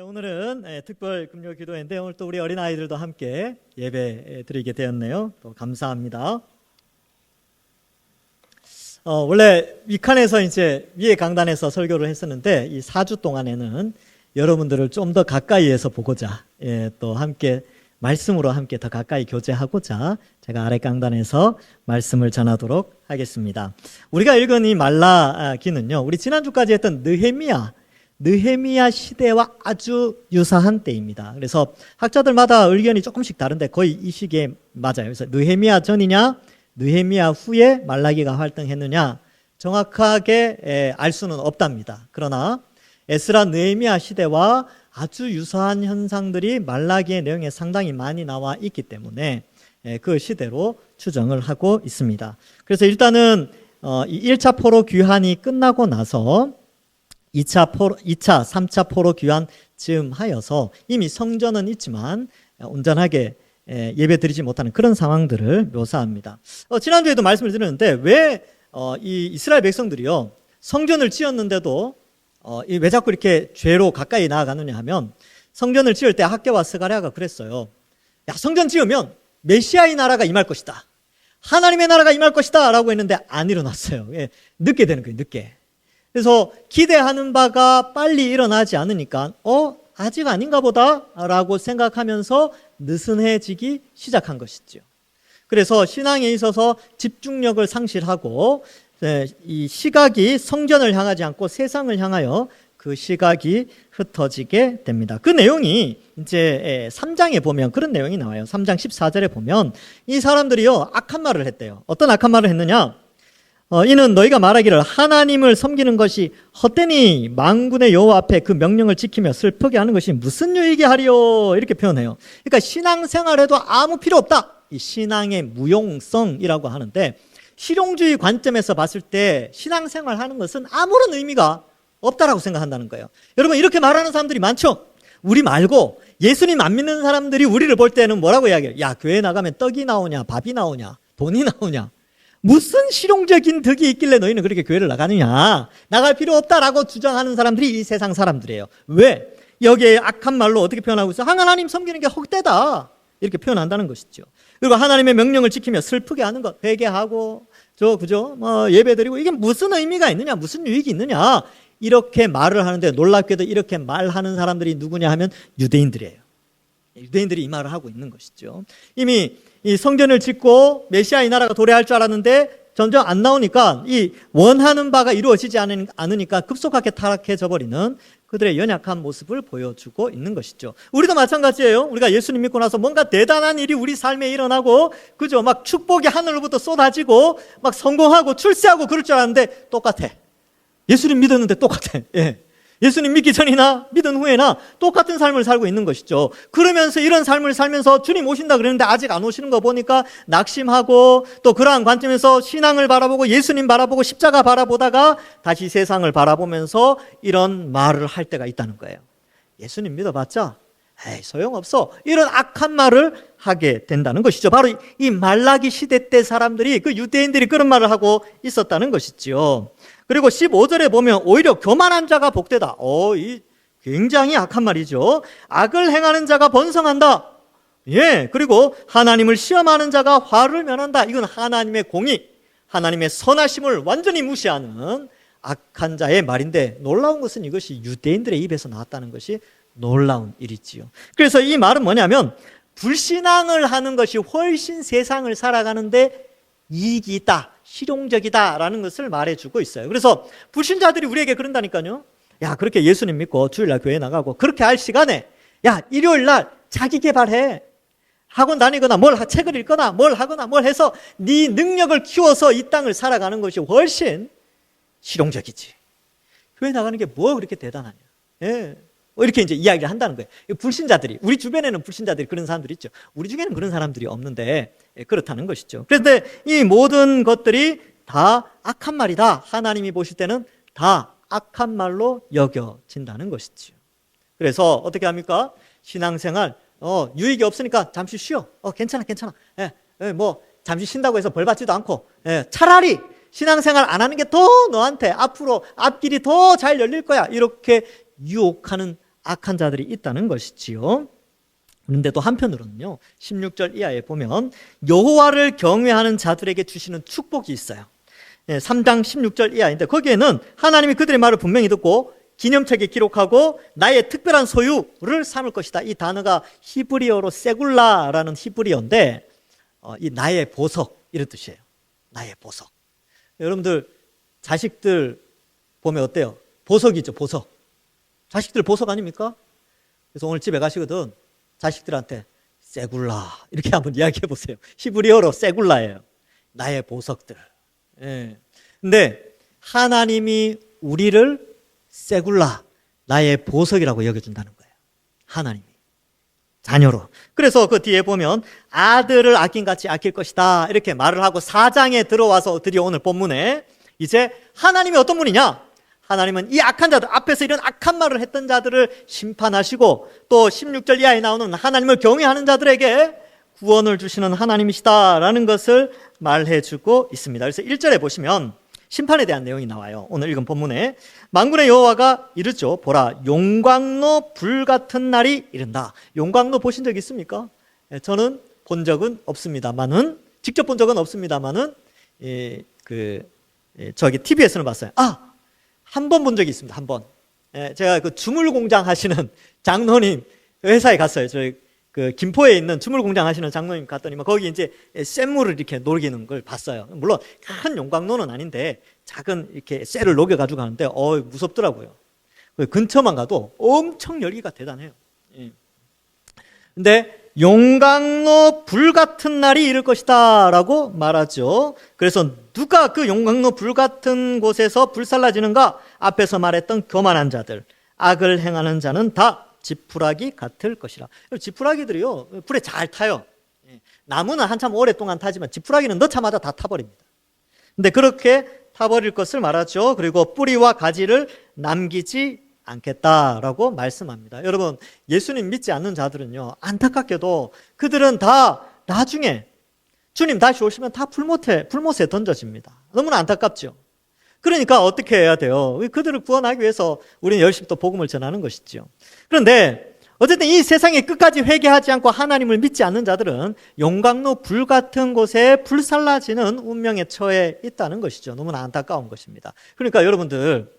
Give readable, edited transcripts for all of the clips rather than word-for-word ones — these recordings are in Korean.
오늘은 특별 금요 기도회인데 오늘 또 우리 어린아이들도 함께 예배 드리게 되었네요. 또 감사합니다. 원래 위칸에서 이제 위에 강단에서 설교를 했었는데 이 4주 동안에는 여러분들을 좀 더 가까이에서 보고자 또 함께 말씀으로 함께 더 가까이 교제하고자 제가 아래 강단에서 말씀을 전하도록 하겠습니다. 우리가 읽은 이 말라기는요, 우리 지난주까지 했던 느헤미야 시대와 아주 유사한 때입니다. 그래서 학자들마다 의견이 조금씩 다른데 거의 이 시기에 맞아요. 그래서 느헤미야 전이냐 느헤미야 후에 말라기가 활동했느냐 정확하게 알 수는 없답니다. 그러나 에스라 느헤미야 시대와 아주 유사한 현상들이 말라기의 내용에 상당히 많이 나와 있기 때문에 그 시대로 추정을 하고 있습니다. 그래서 일단은 이 1차 포로 귀환이 끝나고 나서 2차, 3차 포로 귀환 즈음하여서 이미 성전은 있지만 온전하게 예배 드리지 못하는 그런 상황들을 묘사합니다. 지난주에도 말씀을 드렸는데 왜 이 이스라엘 백성들이요 성전을 지었는데도 왜 자꾸 이렇게 죄로 가까이 나아가느냐 하면 성전을 지을 때 학개와 스가랴가 그랬어요. 야, 성전 지으면 메시아의 나라가 임할 것이다, 하나님의 나라가 임할 것이다 라고 했는데 안 일어났어요. 늦게 되는 거예요, 늦게. 그래서 기대하는 바가 빨리 일어나지 않으니까 아직 아닌가 보다 라고 생각하면서 느슨해지기 시작한 것이죠. 그래서 신앙에 있어서 집중력을 상실하고 이 시각이 성전을 향하지 않고 세상을 향하여 그 시각이 흩어지게 됩니다. 그 내용이 이제 3장에 보면 그런 내용이 나와요. 3장 14절에 보면 이 사람들이요 악한 말을 했대요. 어떤 악한 말을 했느냐? 이는 너희가 말하기를 하나님을 섬기는 것이 헛되니 만군의 여호와 앞에 그 명령을 지키며 슬프게 하는 것이 무슨 유익이 하리요, 이렇게 표현해요. 그러니까 신앙생활에도 아무 필요 없다, 이 신앙의 무용성이라고 하는데, 실용주의 관점에서 봤을 때 신앙생활 하는 것은 아무런 의미가 없다라고 생각한다는 거예요. 여러분, 이렇게 말하는 사람들이 많죠. 우리 말고 예수님 안 믿는 사람들이 우리를 볼 때는 뭐라고 이야기해요? 야, 교회 나가면 떡이 나오냐, 밥이 나오냐, 돈이 나오냐, 무슨 실용적인 덕이 있길래 너희는 그렇게 교회를 나가느냐, 나갈 필요 없다라고 주장하는 사람들이 이 세상 사람들이에요. 왜? 여기에 악한 말로 어떻게 표현하고 있어요? 하나님 섬기는 게 헛되다, 이렇게 표현한다는 것이죠. 그리고 하나님의 명령을 지키며 슬프게 하는 것, 회개하고 그죠? 예배드리고, 이게 무슨 의미가 있느냐, 무슨 유익이 있느냐, 이렇게 말을 하는데, 놀랍게도 이렇게 말하는 사람들이 누구냐 하면 유대인들이에요. 유대인들이 이 말을 하고 있는 것이죠. 이미 이 성전을 짓고 메시아의 나라가 도래할 줄 알았는데 점점 안 나오니까 이 원하는 바가 이루어지지 않으니까 급속하게 타락해져 버리는 그들의 연약한 모습을 보여주고 있는 것이죠. 우리도 마찬가지예요. 우리가 예수님 믿고 나서 뭔가 대단한 일이 우리 삶에 일어나고, 그죠? 막 축복이 하늘로부터 쏟아지고 막 성공하고 출세하고 그럴 줄 알았는데 똑같아. 예수님 믿었는데 똑같아. 예수님 믿기 전이나 믿은 후에나 똑같은 삶을 살고 있는 것이죠. 그러면서 이런 삶을 살면서 주님 오신다 그랬는데 아직 안 오시는 거 보니까 낙심하고, 또 그러한 관점에서 신앙을 바라보고 예수님 바라보고 십자가 바라보다가 다시 세상을 바라보면서 이런 말을 할 때가 있다는 거예요. 예수님 믿어봤자 에이, 소용없어, 이런 악한 말을 하게 된다는 것이죠. 바로 이 말라기 시대 때 사람들이, 그 유대인들이 그런 말을 하고 있었다는 것이죠. 그리고 15절에 보면 오히려 교만한 자가 복되다. 이 굉장히 악한 말이죠. 악을 행하는 자가 번성한다. 그리고 하나님을 시험하는 자가 화를 면한다. 이건 하나님의 공의, 하나님의 선하심을 완전히 무시하는 악한 자의 말인데, 놀라운 것은 이것이 유대인들의 입에서 나왔다는 것이 놀라운 일이지요. 그래서 이 말은 뭐냐면, 불신앙을 하는 것이 훨씬 세상을 살아가는데 이익이 있다, 실용적이다라는 것을 말해주고 있어요. 그래서 불신자들이 우리에게 그런다니까요. 야, 그렇게 예수님 믿고 주일날 교회 나가고 그렇게 할 시간에 야, 일요일날 자기 개발해, 학원 다니거나 책을 읽거나 뭘 하거나 뭘 해서 네 능력을 키워서 이 땅을 살아가는 것이 훨씬 실용적이지. 교회 나가는 게 뭐 그렇게 대단하냐. 이렇게 이제 이야기를 한다는 거예요. 불신자들이, 우리 주변에는 불신자들이 그런 사람들이 있죠. 우리 중에는 그런 사람들이 없는데 그렇다는 것이죠. 그런데 이 모든 것들이 다 악한 말이다, 하나님이 보실 때는 다 악한 말로 여겨진다는 것이죠. 그래서 어떻게 합니까? 신앙생활 유익이 없으니까 잠시 쉬어. 괜찮아. 잠시 쉰다고 해서 벌 받지도 않고, 차라리 신앙생활 안 하는 게 더 너한테 앞으로 앞길이 더 잘 열릴 거야, 이렇게 유혹하는 악한 자들이 있다는 것이지요. 그런데 또 한편으로는요, 16절 이하에 보면 여호와를 경외하는 자들에게 주시는 축복이 있어요. 3장 16절 이하인데 거기에는 하나님이 그들의 말을 분명히 듣고 기념책에 기록하고 나의 특별한 소유를 삼을 것이다. 이 단어가 히브리어로 세굴라라는 히브리어인데 이 나의 보석 이런 뜻이에요. 나의 보석. 여러분들 자식들 보면 어때요? 보석이죠, 보석. 자식들 보석 아닙니까? 그래서 오늘 집에 가시거든 자식들한테 세굴라 이렇게 한번 이야기해 보세요. 히브리어로 세굴라예요. 나의 보석들. 예. 근데 하나님이 우리를 세굴라, 나의 보석이라고 여겨준다는 거예요. 하나님이. 자녀로. 그래서 그 뒤에 보면 아들을 아낀같이 아낄 것이다 이렇게 말을 하고 4장에 들어와서 드디어 오늘 본문에 이제 하나님이 어떤 분이냐? 하나님은 이 악한 자들, 앞에서 이런 악한 말을 했던 자들을 심판하시고 또 16절 이하에 나오는 하나님을 경외하는 자들에게 구원을 주시는 하나님이시다라는 것을 말해주고 있습니다. 그래서 1절에 보시면 심판에 대한 내용이 나와요. 오늘 읽은 본문에 만군의 여호와가 이르죠. 보라, 용광로 불같은 날이 이른다. 용광로 보신 적 있습니까? 저는 본 적은 없습니다만은, 직접 본 적은 없습니다만은 저기 TV에서는 봤어요. 한 번 본 적이 있습니다. 한 번. 제가 그 주물 공장 하시는 장로님 회사에 갔어요. 저희 그 김포에 있는 주물 공장 하시는 장로님 갔더니 거기 이제 쇳물을 이렇게 녹이는 걸 봤어요. 물론 큰 용광로는 아닌데 작은 이렇게 쇠를 녹여 가지고 가는데 무섭더라고요. 근처만 가도 엄청 열기가 대단해요. 근데 용광로 불 같은 날이 이를 것이다 라고 말하죠. 그래서 누가 그 용광로 불 같은 곳에서 불살라지는가? 앞에서 말했던 교만한 자들, 악을 행하는 자는 다 지푸라기 같을 것이라. 지푸라기들이요 불에 잘 타요. 나무는 한참 오랫동안 타지만 지푸라기는 넣자마자 다 타버립니다. 근데 그렇게 타버릴 것을 말하죠. 그리고 뿌리와 가지를 남기지 않겠다라고 말씀합니다. 여러분, 예수님 믿지 않는 자들은요, 안타깝게도 그들은 다 나중에 주님 다시 오시면 다 불못에 던져집니다. 너무나 안타깝죠. 그러니까 어떻게 해야 돼요? 그들을 구원하기 위해서 우리는 열심히 또 복음을 전하는 것이죠. 그런데 어쨌든 이 세상에 끝까지 회개하지 않고 하나님을 믿지 않는 자들은 용광로 불 같은 곳에 불살라지는 운명에 처해 있다는 것이죠. 너무나 안타까운 것입니다. 그러니까 여러분들,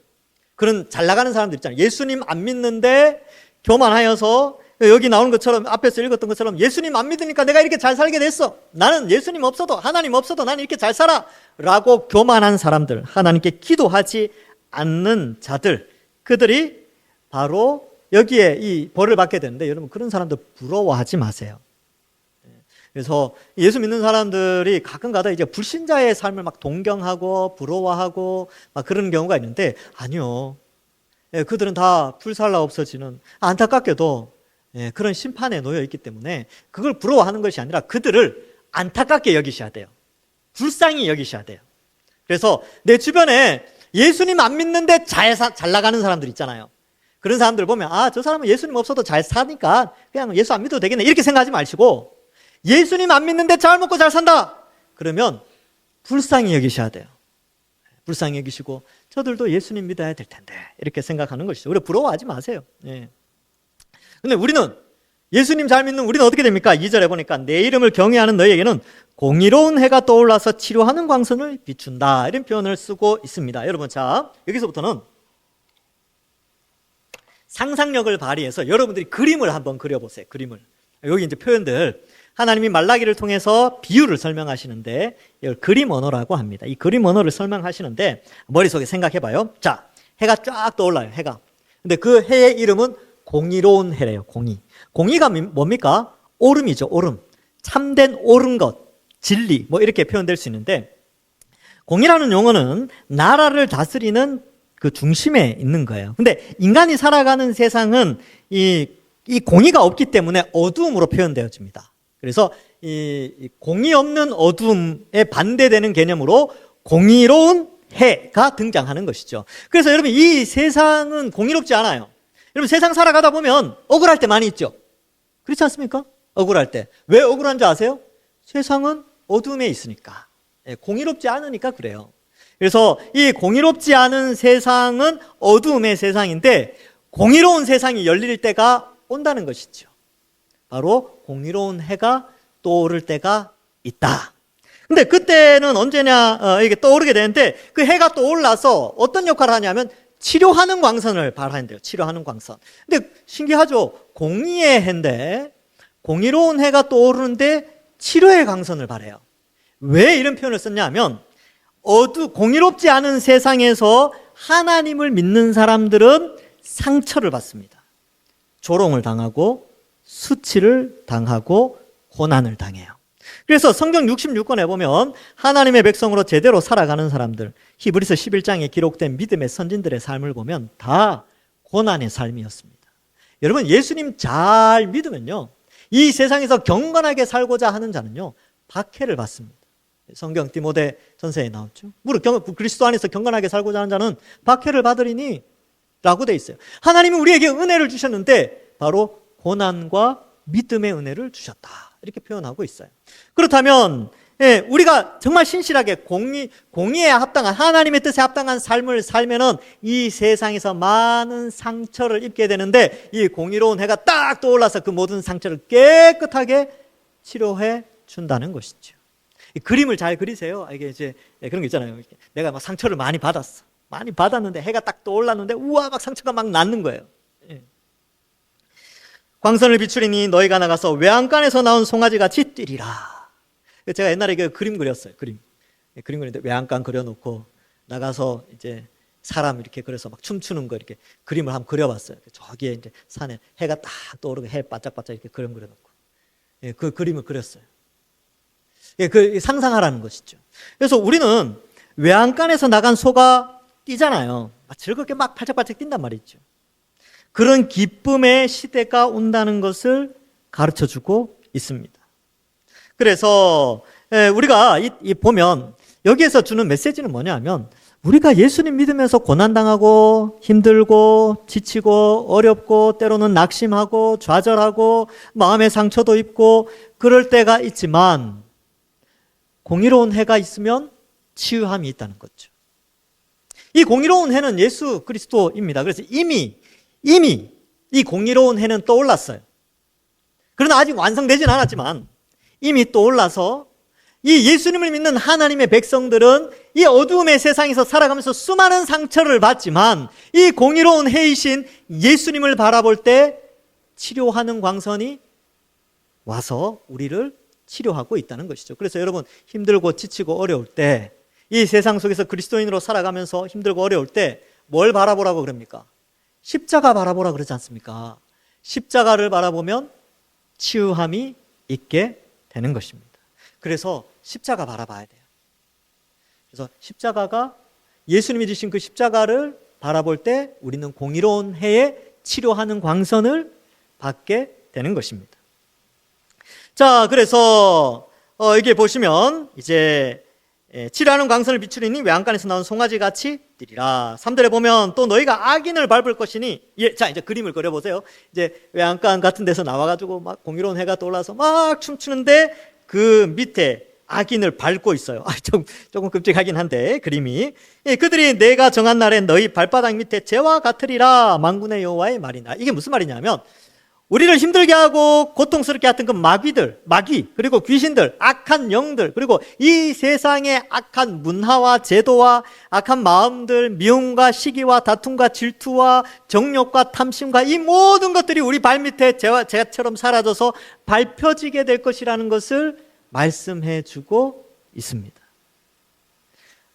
그런 잘 나가는 사람들 있잖아요. 예수님 안 믿는데 교만하여서 여기 나오는 것처럼, 앞에서 읽었던 것처럼 예수님 안 믿으니까 내가 이렇게 잘 살게 됐어. 나는 예수님 없어도, 하나님 없어도 나는 이렇게 잘 살아 라고 교만한 사람들, 하나님께 기도하지 않는 자들, 그들이 바로 여기에 이 벌을 받게 되는데, 여러분 그런 사람들 부러워하지 마세요. 그래서 예수 믿는 사람들이 가끔가다 이제 불신자의 삶을 막 동경하고 부러워하고 막 그런 경우가 있는데, 아니요. 그들은 다 불살라 없어지는, 안타깝게도 그런 심판에 놓여 있기 때문에 그걸 부러워하는 것이 아니라 그들을 안타깝게 여기셔야 돼요. 불쌍히 여기셔야 돼요. 그래서 내 주변에 예수님 안 믿는데 잘 나가는 사람들 있잖아요. 그런 사람들 보면 저 사람은 예수님 없어도 잘 사니까 그냥 예수 안 믿어도 되겠네 이렇게 생각하지 마시고, 예수님 안 믿는데 잘 먹고 잘 산다 그러면 불쌍히 여기셔야 돼요. 불쌍히 여기시고 저들도 예수님 믿어야 될 텐데 이렇게 생각하는 것이죠. 우리 부러워하지 마세요. 근데 우리는 예수님 잘 믿는 우리는 어떻게 됩니까? 2절에 보니까 내 이름을 경외하는 너희에게는 공의로운 해가 떠올라서 치료하는 광선을 비춘다 이런 표현을 쓰고 있습니다. 여러분, 자 여기서부터는 상상력을 발휘해서 여러분들이 그림을 한번 그려보세요. 그림을. 여기 이제 표현들 하나님이 말라기를 통해서 비유를 설명하시는데 이걸 그림 언어라고 합니다. 이 그림 언어를 설명하시는데 머릿속에 생각해봐요. 자, 해가 쫙 떠올라요. 해가. 근데 그 해의 이름은 공의로운 해래요. 공의가 뭡니까? 옳음이죠. 옳음. 참된 옳은 것, 진리 뭐 이렇게 표현될 수 있는데, 공의라는 용어는 나라를 다스리는 그 중심에 있는 거예요. 근데 인간이 살아가는 세상은 이 공의가 없기 때문에 어두움으로 표현되어집니다. 그래서 이 공의 없는 어두움에 반대되는 개념으로 공의로운 해가 등장하는 것이죠. 그래서 여러분, 이 세상은 공의롭지 않아요. 여러분, 세상 살아가다 보면 억울할 때 많이 있죠. 그렇지 않습니까? 억울할 때. 왜 억울한지 아세요? 세상은 어둠에 있으니까. 공의롭지 않으니까 그래요. 그래서 이 공의롭지 않은 세상은 어두움의 세상인데, 공의로운 세상이 열릴 때가 온다는 것이죠. 바로 공의로운 해가 떠오를 때가 있다. 근데 그때는 언제냐, 이게 떠오르게 되는데, 그 해가 떠올라서 어떤 역할을 하냐면 치료하는 광선을 발하는데요. 치료하는 광선. 근데 신기하죠. 공의의 해인데 공의로운 해가 떠오르는데 치료의 광선을 발해요. 왜 이런 표현을 썼냐면, 공의롭지 않은 세상에서 하나님을 믿는 사람들은 상처를 받습니다. 조롱을 당하고 수치를 당하고 고난을 당해요. 그래서 성경 66권에 보면 하나님의 백성으로 제대로 살아가는 사람들, 히브리서 11장에 기록된 믿음의 선진들의 삶을 보면 다 고난의 삶이었습니다. 여러분, 예수님 잘 믿으면요, 이 세상에서 경건하게 살고자 하는 자는요, 박해를 받습니다. 성경 디모데 전서에 나왔죠. 무릇 그리스도 안에서 경건하게 살고자 하는 자는 박해를 받으리니 라고 되어 있어요. 하나님이 우리에게 은혜를 주셨는데 바로 고난과 믿음의 은혜를 주셨다, 이렇게 표현하고 있어요. 그렇다면 우리가 정말 신실하게 공의에 합당한, 하나님의 뜻에 합당한 삶을 살면은 이 세상에서 많은 상처를 입게 되는데, 이 공의로운 해가 딱 떠올라서 그 모든 상처를 깨끗하게 치료해 준다는 것이죠. 이 그림을 잘 그리세요. 이게 이제 그런 거 있잖아요. 내가 막 상처를 많이 받았어. 많이 받았는데 해가 딱 떠올랐는데 우와, 막 상처가 막 낫는 거예요. 광선을 비추리니 너희가 나가서 외양간에서 나온 송아지같이 뛰리라. 제가 옛날에 그 그림 그렸어요. 그림 그리는데 외양간 그려놓고 나가서 이제 사람 이렇게 그려서 막 춤추는 거 이렇게 그림을 한번 그려봤어요. 저기에 이제 산에 해가 딱 떠오르고 해 바짝바짝 이렇게 그림 그려놓고, 그 그림을 그렸어요. 그 상상하라는 것이죠. 그래서 우리는 외양간에서 나간 소가 뛰잖아요. 즐겁게 막 팔짝팔짝 뛴단 말이죠. 그런 기쁨의 시대가 온다는 것을 가르쳐주고 있습니다. 그래서 우리가 보면 여기에서 주는 메시지는 뭐냐면, 우리가 예수님 믿으면서 고난당하고 힘들고 지치고 어렵고 때로는 낙심하고 좌절하고 마음의 상처도 입고 그럴 때가 있지만, 공의로운 해가 있으면 치유함이 있다는 거죠. 이 공의로운 해는 예수 그리스도입니다. 그래서 이미 이 공의로운 해는 떠올랐어요. 그러나 아직 완성되진 않았지만 이미 떠올라서 이 예수님을 믿는 하나님의 백성들은 이 어두움의 세상에서 살아가면서 수많은 상처를 받지만, 이 공의로운 해이신 예수님을 바라볼 때 치료하는 광선이 와서 우리를 치료하고 있다는 것이죠. 그래서 여러분, 힘들고 지치고 어려울 때, 이 세상 속에서 그리스도인으로 살아가면서 힘들고 어려울 때 뭘 바라보라고 그럽니까? 십자가 바라보라 그러지 않습니까? 십자가를 바라보면 치유함이 있게 되는 것입니다. 그래서 십자가 바라봐야 돼요. 그래서 십자가가, 예수님이 주신 그 십자가를 바라볼 때 우리는 공의로운 해에 치료하는 광선을 받게 되는 것입니다. 자, 그래서 여기 보시면 이제 치료하는 광선을 비추리니 외양간에서 나온 송아지같이 뛰리라. 3절에 보면 또 너희가 악인을 밟을 것이니, 자, 이제 그림을 그려보세요. 이제 외양간 같은 데서 나와가지고 막 공의로운 해가 떠올라서 막 춤추는데 그 밑에 악인을 밟고 있어요. 조금 끔찍하긴 한데 그림이. 그들이 내가 정한 날에 너희 발바닥 밑에 재와 같으리라. 만군의 여호와의 말이나. 이게 무슨 말이냐면, 우리를 힘들게 하고 고통스럽게 했던 그 마귀, 그리고 귀신들, 악한 영들, 그리고 이 세상의 악한 문화와 제도와 악한 마음들, 미움과 시기와 다툼과 질투와 정욕과 탐심과 이 모든 것들이 우리 발밑에 재처럼 사라져서 밟혀지게 될 것이라는 것을 말씀해 주고 있습니다.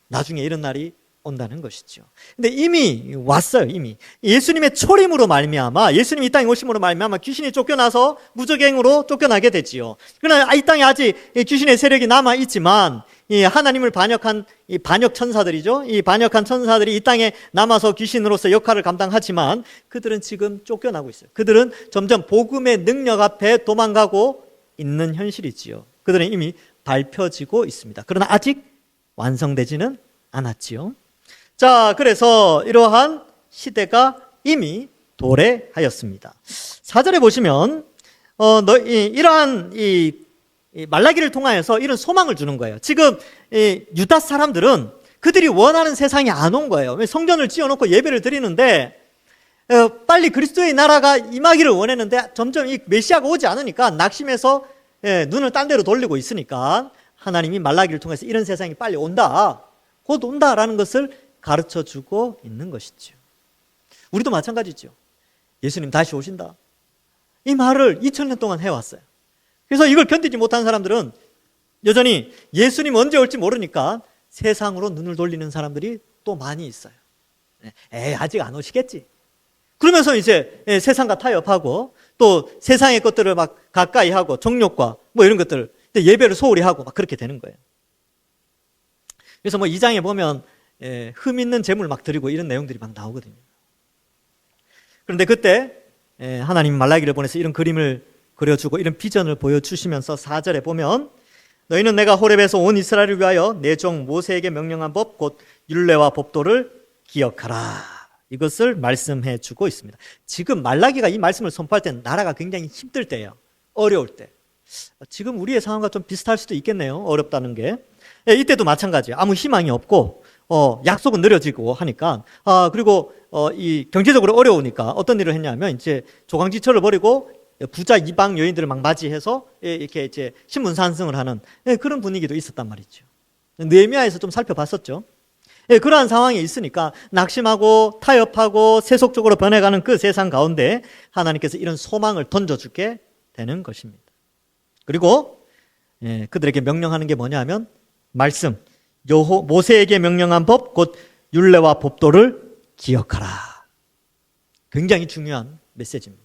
나중에 이런 날이 온다는 것이죠. 근데 이미 왔어요. 이미 예수님의 초림으로 말미암아, 예수님이 이 땅에 오심으로 말미암아 귀신이 쫓겨나서 무적행으로 쫓겨나게 되지요. 그러나 이 땅에 아직 귀신의 세력이 남아 있지만, 이 하나님을 반역한 이 반역 천사들이죠. 이 반역한 천사들이 이 땅에 남아서 귀신으로서 역할을 감당하지만 그들은 지금 쫓겨나고 있어요. 그들은 점점 복음의 능력 앞에 도망가고 있는 현실이지요. 그들은 이미 밟혀지고 있습니다. 그러나 아직 완성되지는 않았지요. 자, 그래서 이러한 시대가 이미 도래하였습니다. 4절에 보시면 이러한 이 말라기를 통하여서 이런 소망을 주는 거예요. 지금 유다 사람들은 그들이 원하는 세상이 안 온 거예요. 성전을 지어놓고 예배를 드리는데 빨리 그리스도의 나라가 임하기를 원했는데 점점 이 메시아가 오지 않으니까 낙심해서 눈을 딴 데로 돌리고 있으니까 하나님이 말라기를 통해서 이런 세상이 빨리 온다, 곧 온다라는 것을 가르쳐주고 있는 것이죠. 우리도 마찬가지죠. 예수님 다시 오신다, 이 말을 2000년 동안 해왔어요. 그래서 이걸 견디지 못한 사람들은 여전히 예수님 언제 올지 모르니까 세상으로 눈을 돌리는 사람들이 또 많이 있어요. 아직 안 오시겠지, 그러면서 이제 세상과 타협하고 또 세상의 것들을 막 가까이 하고 정욕과 뭐 이런 것들, 예배를 소홀히 하고 막 그렇게 되는 거예요. 그래서 뭐 2장에 보면 흠 있는 재물 막 드리고 이런 내용들이 막 나오거든요. 그런데 그때 하나님 말라기를 보내서 이런 그림을 그려주고 이런 비전을 보여주시면서 4절에 보면 너희는 내가 호렙에서 온 이스라엘을 위하여 내 종 모세에게 명령한 법 곧 율례와 법도를 기억하라, 이것을 말씀해 주고 있습니다. 지금 말라기가 이 말씀을 선포할 때는 나라가 굉장히 힘들 때예요. 어려울 때. 지금 우리의 상황과 좀 비슷할 수도 있겠네요. 어렵다는 게. 이때도 마찬가지예요. 아무 희망이 없고 약속은 느려지고 하니까 그리고 이 경제적으로 어려우니까 어떤 일을 했냐면 이제 조강지처를 버리고 부자 이방 여인들을 막 맞이해서 이렇게 이제 신분 상승을 하는 그런 분위기도 있었단 말이죠. 느헤미야에서 좀 살펴봤었죠. 그러한 상황에 있으니까 낙심하고 타협하고 세속적으로 변해가는 그 세상 가운데 하나님께서 이런 소망을 던져주게 되는 것입니다. 그리고 그들에게 명령하는 게 뭐냐 하면 말씀, 모세에게 명령한 법 곧 율례와 법도를 기억하라. 굉장히 중요한 메시지입니다.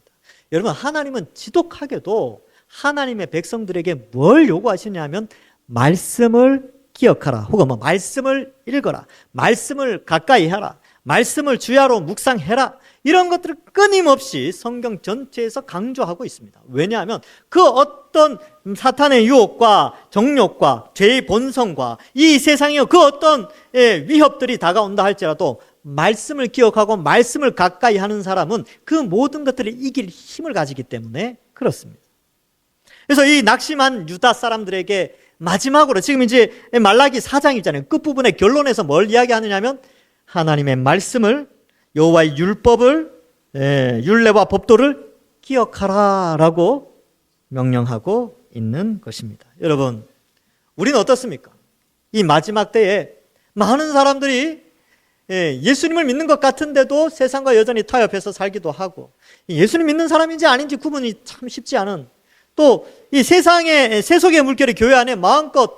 여러분, 하나님은 지독하게도 하나님의 백성들에게 뭘 요구하시냐면 말씀을 기억하라, 혹은 뭐 말씀을 읽어라, 말씀을 가까이 하라, 말씀을 주야로 묵상해라, 이런 것들을 끊임없이 성경 전체에서 강조하고 있습니다. 왜냐하면 그 어떤 사탄의 유혹과 정욕과 죄의 본성과 이 세상의 그 어떤 위협들이 다가온다 할지라도 말씀을 기억하고 말씀을 가까이 하는 사람은 그 모든 것들을 이길 힘을 가지기 때문에 그렇습니다. 그래서 이 낙심한 유다 사람들에게 마지막으로 지금 이제 말라기 4장이잖아요. 끝부분에 결론에서 뭘 이야기하느냐면 하나님의 말씀을, 여호와의 율법을, 율례와 법도를 기억하라라고 명령하고 있는 것입니다. 여러분, 우리는 어떻습니까? 이 마지막 때에 많은 사람들이 예수님을 믿는 것 같은데도 세상과 여전히 타협해서 살기도 하고, 예수님 믿는 사람인지 아닌지 구분이 참 쉽지 않은, 또 이 세상의 세속의 물결이 교회 안에 마음껏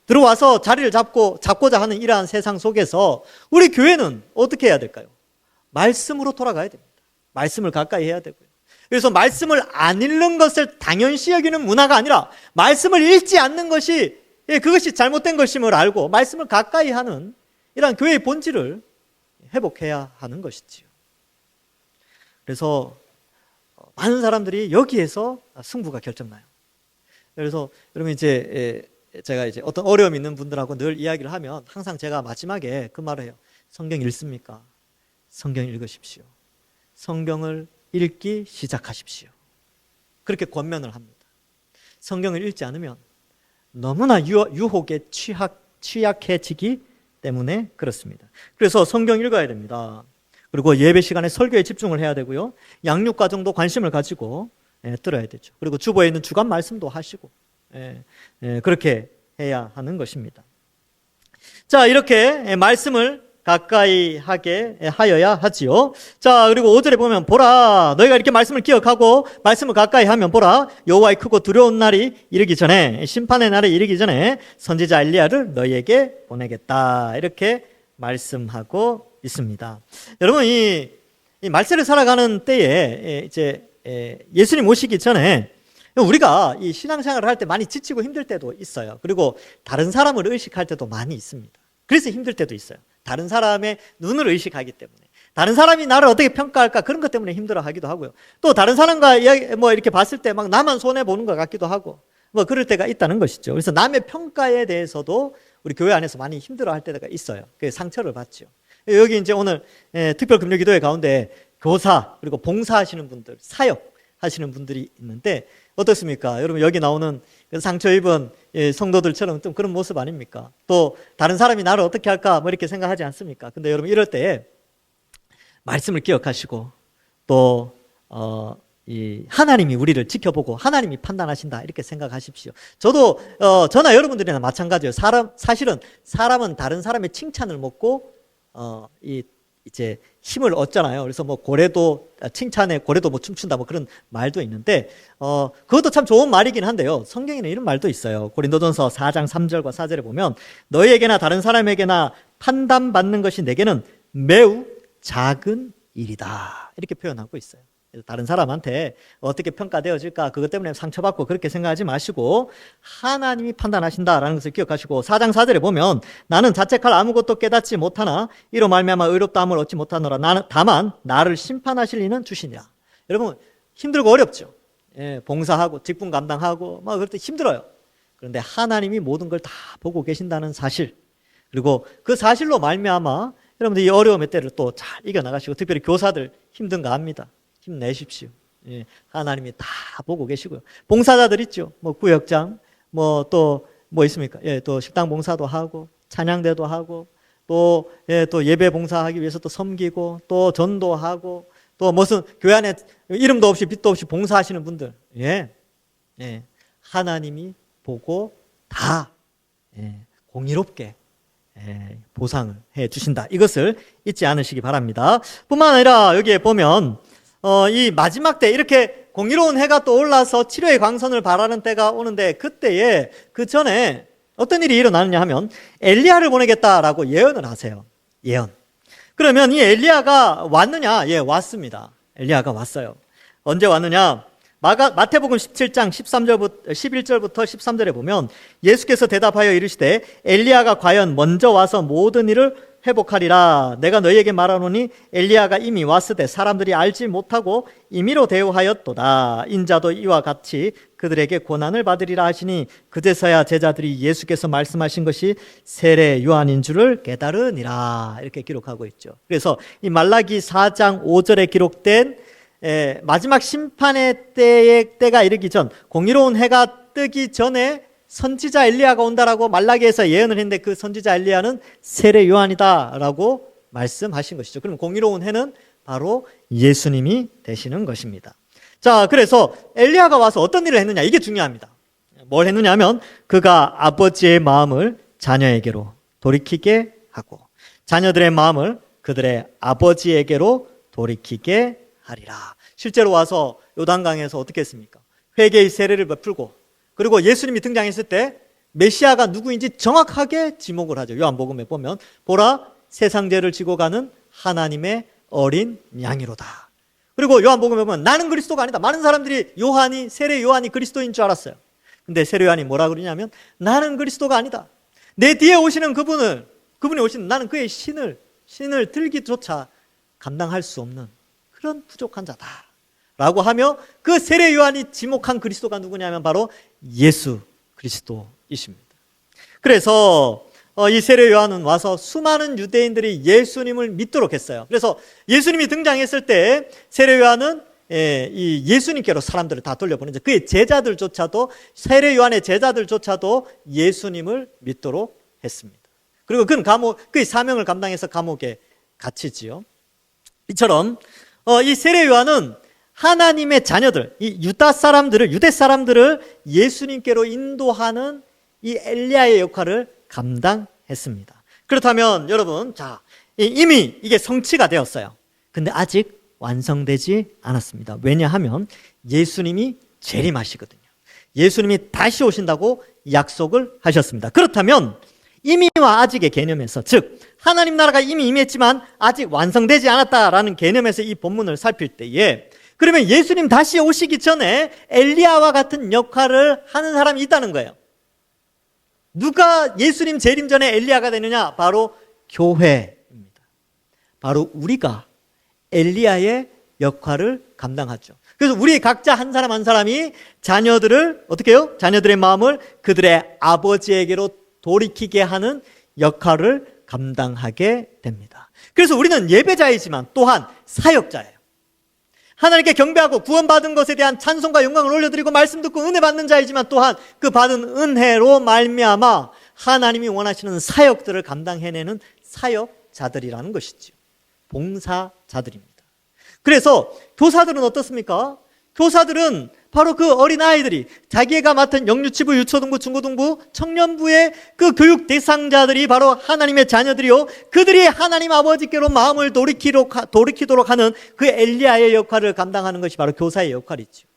들어와서 자리를 잡고자 하는 이러한 세상 속에서 우리 교회는 어떻게 해야 될까요? 말씀으로 돌아가야 됩니다. 말씀을 가까이 해야 되고요. 그래서 말씀을 안 읽는 것을 당연시 여기는 문화가 아니라 말씀을 읽지 않는 것이 그것이 잘못된 것임을 알고 말씀을 가까이 하는 이러한 교회의 본질을 회복해야 하는 것이지요. 그래서 많은 사람들이 여기에서 승부가 결정나요. 그래서 여러분 이제 제가 이제 어떤 어려움이 있는 분들하고 늘 이야기를 하면 항상 제가 마지막에 그 말을 해요. 성경 읽습니까? 성경 읽으십시오. 성경을 읽기 시작하십시오. 그렇게 권면을 합니다. 성경을 읽지 않으면 너무나 유혹에 취약해지기 때문에 그렇습니다. 그래서 성경 읽어야 됩니다. 그리고 예배 시간에 설교에 집중을 해야 되고요. 양육 과정도 관심을 가지고 들어야 되죠. 그리고 주보에 있는 주간 말씀도 하시고 그렇게 해야 하는 것입니다. 자, 이렇게 말씀을 가까이 하게 하여야 하지요. 자, 그리고 5절에 보면 보라, 너희가 이렇게 말씀을 기억하고 말씀을 가까이 하면 보라, 여호와의 크고 두려운 날이 이르기 전에, 심판의 날이 이르기 전에 선지자 엘리야를 너희에게 보내겠다, 이렇게 말씀하고 있습니다. 여러분, 이 말세를 살아가는 때에 이제 예수님 오시기 전에 우리가 이 신앙생활을 할 때 많이 지치고 힘들 때도 있어요. 그리고 다른 사람을 의식할 때도 많이 있습니다. 그래서 힘들 때도 있어요. 다른 사람의 눈을 의식하기 때문에, 다른 사람이 나를 어떻게 평가할까, 그런 것 때문에 힘들어하기도 하고요. 또 다른 사람과 뭐 이렇게 봤을 때 막 나만 손해 보는 것 같기도 하고, 뭐 그럴 때가 있다는 것이죠. 그래서 남의 평가에 대해서도 우리 교회 안에서 많이 힘들어할 때가 있어요. 그 상처를 받죠. 여기 이제 오늘 특별 금요 기도회 가운데 교사 그리고 봉사하시는 분들, 사역 하시는 분들이 있는데 어떻습니까? 여러분, 여기 나오는 상처 입은 성도들처럼 좀 그런 모습 아닙니까? 또 다른 사람이 나를 어떻게 할까 뭐 이렇게 생각하지 않습니까? 근데 여러분, 이럴 때 말씀을 기억하시고 또 이 하나님이 우리를 지켜보고 하나님이 판단하신다 이렇게 생각하십시오. 저도 저나 여러분들이나 마찬가지예요. 사실은 사람은 다른 사람의 칭찬을 먹고 이제 힘을 얻잖아요. 그래서 뭐 고래도 칭찬에 고래도 뭐 춤춘다 뭐 그런 말도 있는데 그것도 참 좋은 말이긴 한데요. 성경에는 이런 말도 있어요. 고린도전서 4장 3절과 4절에 보면 너희에게나 다른 사람에게나 판단받는 것이 내게는 매우 작은 일이다 이렇게 표현하고 있어요. 다른 사람한테 어떻게 평가되어질까 그것 때문에 상처받고 그렇게 생각하지 마시고 하나님이 판단하신다라는 것을 기억하시고 4장 4절에 보면 나는 자책할 아무것도 깨닫지 못하나 이로 말미암아 의롭다함을 얻지 못하노라. 다만 나를 심판하실 이는 주시니라. 여러분 힘들고 어렵죠. 예, 봉사하고 직분 감당하고 막 그럴 때 힘들어요. 그런데 하나님이 모든 걸 다 보고 계신다는 사실, 그리고 그 사실로 말미암아 여러분들 이 어려움의 때를 또 잘 이겨나가시고, 특별히 교사들 힘든 거 압니다. 힘내십시오. 예, 하나님이 다 보고 계시고요. 봉사자들 있죠. 뭐 구역장, 뭐 또 뭐 있습니까? 예, 또 식당 봉사도 하고 찬양대도 하고 또 예배 봉사하기 위해서 또 섬기고 또 전도하고 또 무슨 교회 안에 이름도 없이 빛도 없이 봉사하시는 분들, 예, 하나님이 보고 다 공의롭게 보상을 해 주신다. 이것을 잊지 않으시기 바랍니다. 뿐만 아니라 여기에 보면 이 마지막 때 이렇게 공의로운 해가 또 올라서 치료의 광선을 발하는 때가 오는데, 그때에 그 전에 어떤 일이 일어나느냐 하면 엘리야를 보내겠다라고 예언을 하세요. 예언. 그러면 이 엘리야가 왔느냐? 예, 왔습니다. 엘리야가 왔어요. 언제 왔느냐? 마태복음 17장 11절부터 13절에 보면 예수께서 대답하여 이르시되 엘리야가 과연 먼저 와서 모든 일을 회복하리라. 내가 너희에게 말하노니 엘리야가 이미 왔으되 사람들이 알지 못하고 임의로 대우하였도다. 인자도 이와 같이 그들에게 고난을 받으리라 하시니 그제서야 제자들이 예수께서 말씀하신 것이 세례 요한인 줄을 깨달으니라. 이렇게 기록하고 있죠. 그래서 이 말라기 4장 5절에 기록된 마지막 심판의 때가 이르기 전, 공의로운 해가 뜨기 전에 선지자 엘리야가 온다라고 말라기에서 예언을 했는데 그 선지자 엘리야는 세례 요한이다라고 말씀하신 것이죠. 그럼 공의로운 해는 바로 예수님이 되시는 것입니다. 자, 그래서 엘리야가 와서 어떤 일을 했느냐, 이게 중요합니다. 뭘 했느냐 하면 그가 아버지의 마음을 자녀에게로 돌이키게 하고 자녀들의 마음을 그들의 아버지에게로 돌이키게 하리라. 실제로 와서 요단강에서 어떻게 했습니까? 회개의 세례를 베풀고, 그리고 예수님이 등장했을 때 메시아가 누구인지 정확하게 지목을 하죠. 요한복음에 보면 보라, 세상 죄를 지고 가는 하나님의 어린 양이로다. 그리고 요한복음에 보면 나는 그리스도가 아니다. 많은 사람들이 세례 요한이 그리스도인 줄 알았어요. 근데 세례 요한이 뭐라 그러냐면 나는 그리스도가 아니다. 내 뒤에 오시는 그분이 오시는 나는 그의 신을 들기조차 감당할 수 없는 그런 부족한 자다 라고 하며, 그 세례 요한이 지목한 그리스도가 누구냐면 바로 예수 그리스도이십니다. 그래서 이 세례 요한은 와서 수많은 유대인들이 예수님을 믿도록 했어요. 그래서 예수님이 등장했을 때 세례 요한은 이 예수님께로 사람들을 다 돌려보내죠. 그의 제자들조차도, 세례 요한의 제자들조차도 예수님을 믿도록 했습니다. 그리고 그는 그의 사명을 감당해서 감옥에 갇히지요. 이처럼 이 세례 요한은 하나님의 자녀들, 이 유대 사람들을 예수님께로 인도하는 이 엘리야의 역할을 감당했습니다. 그렇다면 여러분, 자, 이미 이게 성취가 되었어요. 근데 아직 완성되지 않았습니다. 왜냐하면 예수님이 재림하시거든요. 예수님이 다시 오신다고 약속을 하셨습니다. 그렇다면 이미와 아직의 개념에서, 즉 하나님 나라가 이미 임했지만 아직 완성되지 않았다라는 개념에서 이 본문을 살필 때에, 그러면 예수님 다시 오시기 전에 엘리야와 같은 역할을 하는 사람이 있다는 거예요. 누가 예수님 재림 전에 엘리야가 되느냐? 바로 교회입니다. 바로 우리가 엘리야의 역할을 감당하죠. 그래서 우리 각자 한 사람 한 사람이 자녀들을 어떻게 해요? 자녀들의 마음을 그들의 아버지에게로 돌이키게 하는 역할을 감당하게 됩니다. 그래서 우리는 예배자이지만 또한 사역자예요. 하나님께 경배하고 구원받은 것에 대한 찬송과 영광을 올려드리고 말씀 듣고 은혜 받는 자이지만 또한 그 받은 은혜로 말미암아 하나님이 원하시는 사역들을 감당해내는 사역자들이라는 것이죠. 봉사자들입니다. 그래서 교사들은 어떻습니까? 교사들은 바로 그 어린아이들이 자기가 맡은 영유치부, 유초등부, 중고등부, 청년부의 그 교육 대상자들이 바로 하나님의 자녀들이요, 그들이 하나님 아버지께로 마음을 돌이키도록 하는 그 엘리야의 역할을 감당하는 것이 바로 교사의 역할이죠.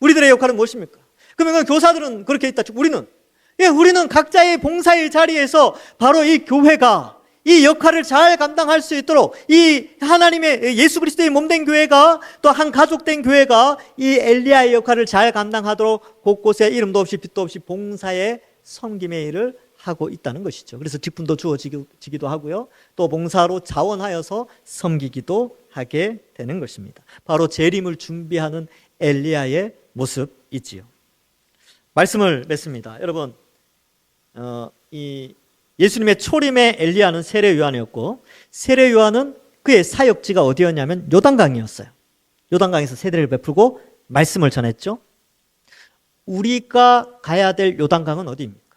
우리들의 역할은 무엇입니까? 그러면 교사들은 그렇게 있다. 우리는 각자의 봉사의 자리에서 바로 이 교회가 이 역할을 잘 감당할 수 있도록, 이 하나님의 예수 그리스도의 몸된 교회가, 또 한 가족된 교회가 이 엘리야의 역할을 잘 감당하도록 곳곳에 이름도 없이 빛도 없이 봉사의 섬김의 일을 하고 있다는 것이죠. 그래서 직분도 주어지기도 하고요, 또 봉사로 자원하여서 섬기기도 하게 되는 것입니다. 바로 재림을 준비하는 엘리야의 모습이지요. 말씀을 맺습니다. 여러분, 이 예수님의 초림의 엘리야는 세례 요한이었고, 세례 요한은 그의 사역지가 어디였냐면 요단강이었어요. 요단강에서 세례를 베풀고 말씀을 전했죠. 우리가 가야 될 요단강은 어디입니까?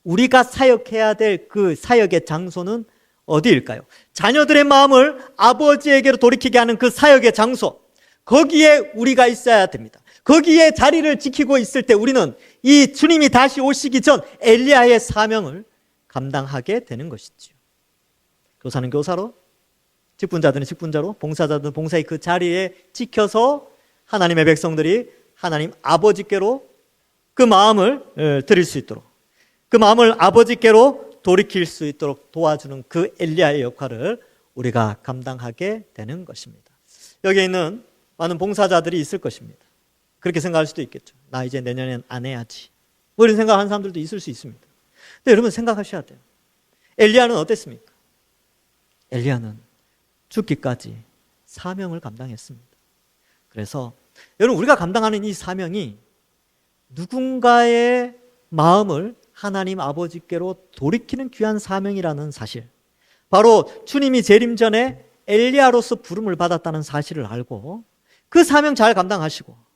우리가 사역해야 될 그 사역의 장소는 어디일까요? 자녀들의 마음을 아버지에게로 돌이키게 하는 그 사역의 장소, 거기에 우리가 있어야 됩니다. 거기에 자리를 지키고 있을 때 우리는 이 주님이 다시 오시기 전 엘리야의 사명을 감당하게 되는 것이지요. 교사는 교사로, 직분자들은 직분자로, 봉사자들은 봉사의 그 자리에 지켜서 하나님의 백성들이 하나님 아버지께로 그 마음을 드릴 수 있도록, 그 마음을 아버지께로 돌이킬 수 있도록 도와주는 그 엘리야의 역할을 우리가 감당하게 되는 것입니다. 여기에 있는 많은 봉사자들이 있을 것입니다. 그렇게 생각할 수도 있겠죠. 나 이제 내년엔 안 해야지, 뭐 이런 생각하는 사람들도 있을 수 있습니다. 근데 여러분 생각하셔야 돼요. 엘리야는 어땠습니까? 엘리야는 죽기까지 사명을 감당했습니다. 그래서 여러분, 우리가 감당하는 이 사명이 누군가의 마음을 하나님 아버지께로 돌이키는 귀한 사명이라는 사실, 바로 주님이 재림 전에 엘리야로서 부름을 받았다는 사실을 알고 그 사명 잘 감당하시고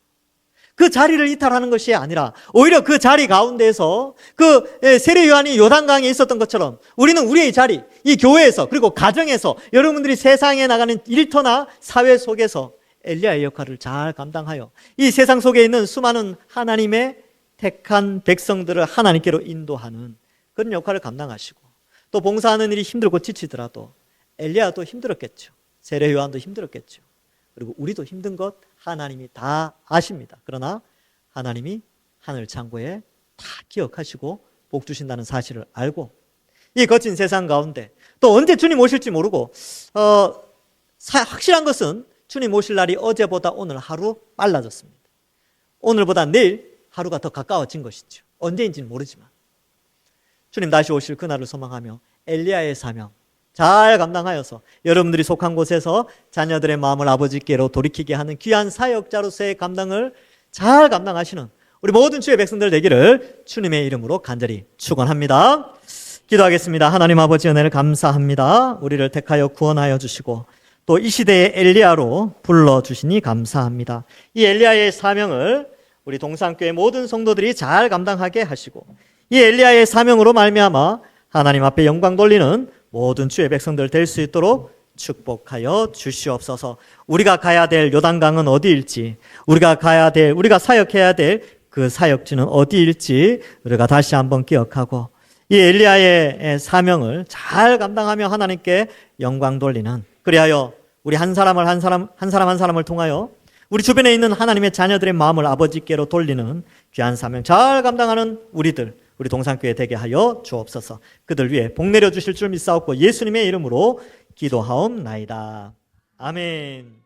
그 자리를 이탈하는 것이 아니라 오히려 그 자리 가운데에서 그 세례 요한이 요단강에 있었던 것처럼 우리는 우리의 자리, 이 교회에서, 그리고 가정에서, 여러분들이 세상에 나가는 일터나 사회 속에서 엘리야의 역할을 잘 감당하여 이 세상 속에 있는 수많은 하나님의 택한 백성들을 하나님께로 인도하는 그런 역할을 감당하시고, 또 봉사하는 일이 힘들고 지치더라도 엘리야도 힘들었겠죠. 세례 요한도 힘들었겠죠. 그리고 우리도 힘든 것 하나님이 다 아십니다. 그러나 하나님이 하늘 창고에 다 기억하시고 복 주신다는 사실을 알고, 이 거친 세상 가운데 또 언제 주님 오실지 모르고, 확실한 것은 주님 오실 날이 어제보다 오늘 하루 빨라졌습니다. 오늘보다 내일 하루가 더 가까워진 것이죠. 언제인지는 모르지만 주님 다시 오실 그날을 소망하며 엘리야의 사명 잘 감당하여서 여러분들이 속한 곳에서 자녀들의 마음을 아버지께로 돌이키게 하는 귀한 사역자로서의 감당을 잘 감당하시는 우리 모든 주의 백성들 되기를 주님의 이름으로 간절히 축원합니다. 기도하겠습니다. 하나님 아버지, 은혜를 감사합니다. 우리를 택하여 구원하여 주시고 또 이 시대의 엘리야로 불러주시니 감사합니다. 이 엘리야의 사명을 우리 동산교회 모든 성도들이 잘 감당하게 하시고, 이 엘리야의 사명으로 말미암아 하나님 앞에 영광 돌리는 모든 주의 백성들 될 수 있도록 축복하여 주시옵소서. 우리가 가야 될 요단강은 어디일지, 우리가 사역해야 될 그 사역지는 어디일지 우리가 다시 한번 기억하고, 이 엘리야의 사명을 잘 감당하며 하나님께 영광 돌리는, 그리하여 우리 한 사람을 통하여 우리 주변에 있는 하나님의 자녀들의 마음을 아버지께로 돌리는 귀한 사명 잘 감당하는 우리 동산교회 되게 하여 주옵소서. 그들 위해 복 내려 주실 줄 믿사옵고 예수님의 이름으로 기도하옵나이다. 아멘.